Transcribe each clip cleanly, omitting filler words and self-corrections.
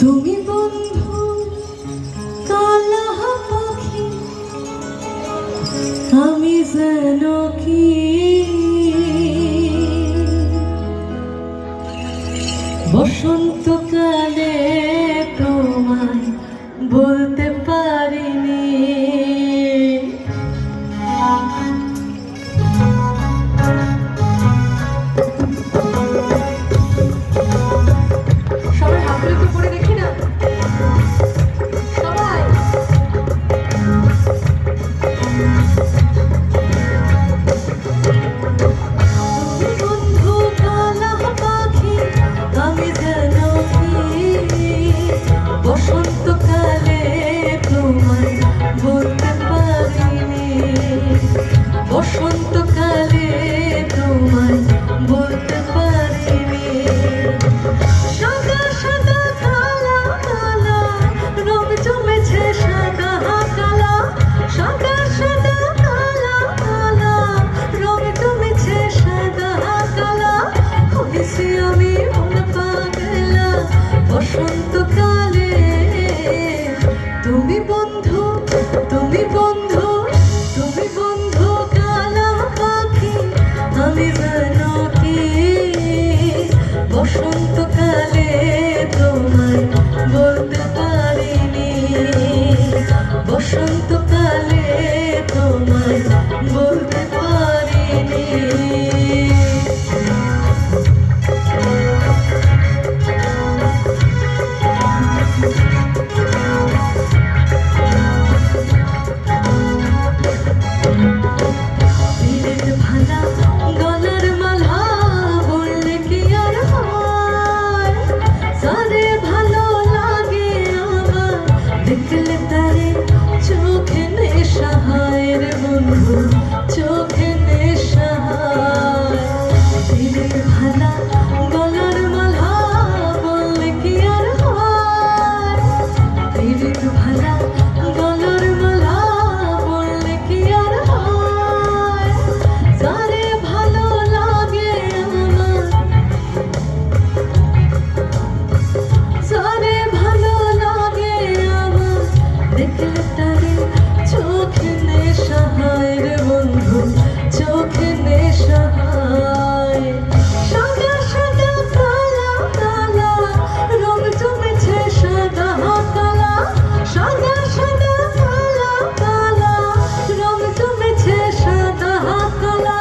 তুমি বন্ধু কালা পাখি, আমি যেন কি বসন্তকালে তোমায় বলতে পারিনি। সবাই হাত তুলে পড়ে দেখি না, সবাই বন্ধু কালা পাখি, আমি যেন কি বসন্তকালে তোমায় বলতে পারিনি। বসন্তকালে তোমায় বলতে পারিনি। সাদা সাদা কালা কালা রং জমেছে, সাদা কালা সাদা সাদা কালা কালা রং জমেছে, সাদা কালা হয়েছি আমি মন পাগলা বসন্তকালে। তুমি বন্ধু, তুমি বন্ধু, তুমি বন্ধু কালা পাখি, আমি যেন কি বসন্তকালে তোমায় বলতে পারিনি। বসন্তকালে তোমায় বলতে পারিনি। ভালা গলার মালা বললে কি আর হয়, সারে ভালো লাগে আমার দেখলে তারে চোখে নেশা হয় রে বন্ধু, চোখে নেশা হয়। দিনের ভালা গলার মালা বললে কি আর হয়, দিনের ভালা গলার মালা বললে কি আর হয়, যারে ভালো লাগে আমার, যারে ভালো লাগে আমার দেখলে তারে চোখে নেশা হয় রে বন্ধু, চোখে নেশা হয়। সাদা সাদা কালা কালা রং জমেছে, সাদা কালা সাদা সাদা কালা কালা রং জমেছে, সাদা কালা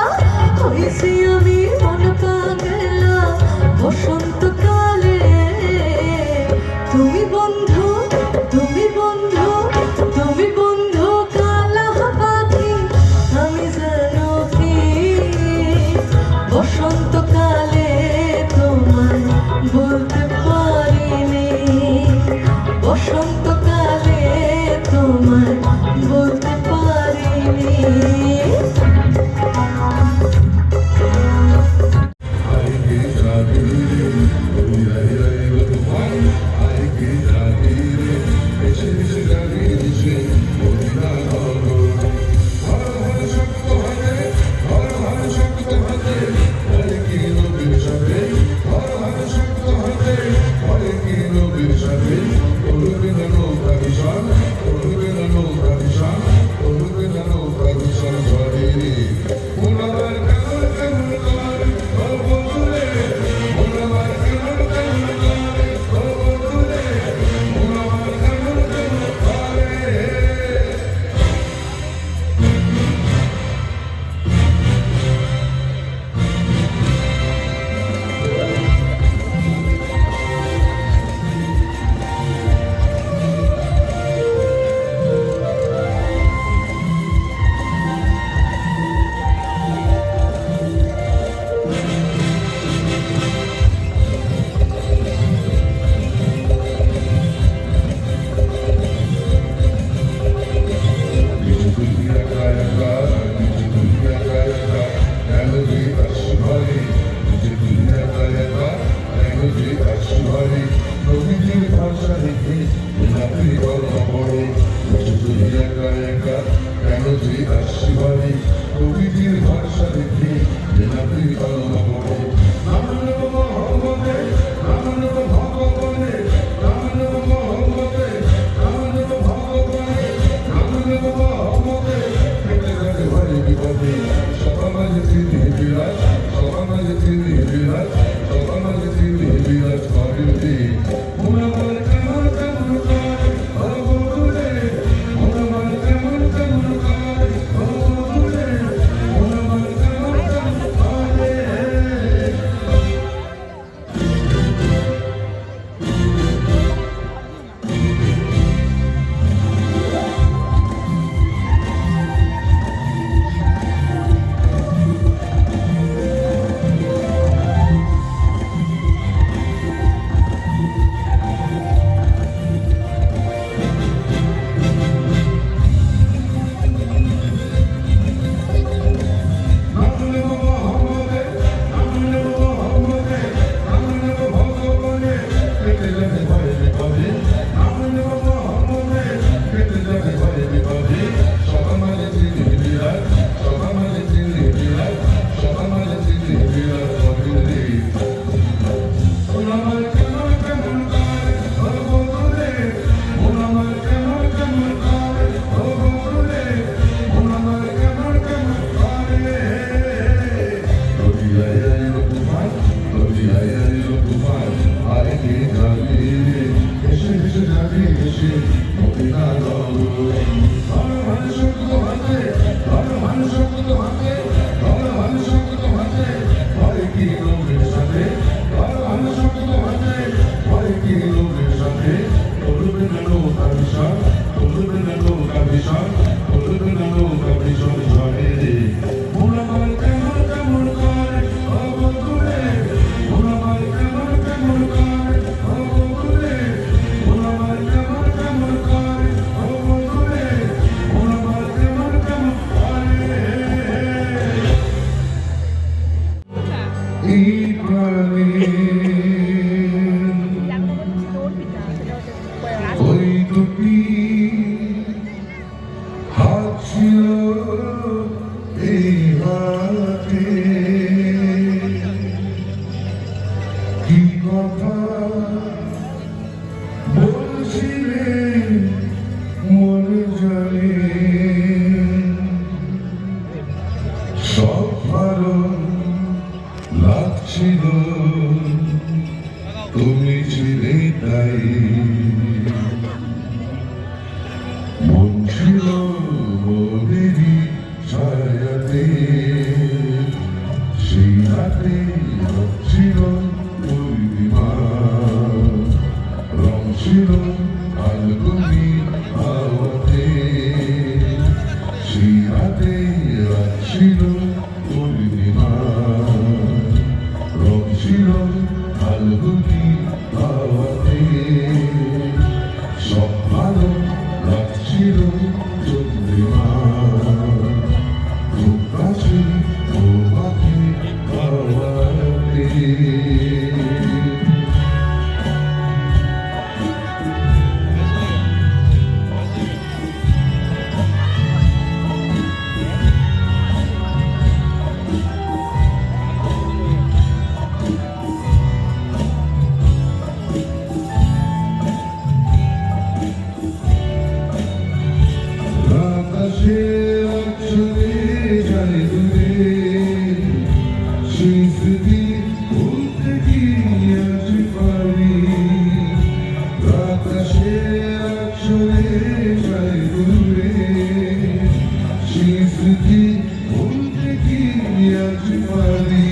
হয়েছি আমি মন পাগলা বসন্তকালে। তুমি বন্ধু, তুমি বন্ধু, তুমি বন্ধু কালা পাখি, আমি যেন কি বসন্তকালে তোমায় বলতে পারিনি। বসন্তকালে তোমায় বলতে পারিনি। ভগবানে তুমি ছিলে তাই মন ছিল মোদেরই ছায়াতে সেই রাতে ছিল পূর্ণিমা রং ছিল আলগুনি হাওয়াতে সেই রাতে ছিল পূর্ণিমা রং ছিল আলগুনি হাওয়াতে সব ভালো লাগছিল চন্দ্রিমা খুব কাছে তোমাকে পাওয়াতে She's the key, won't the key,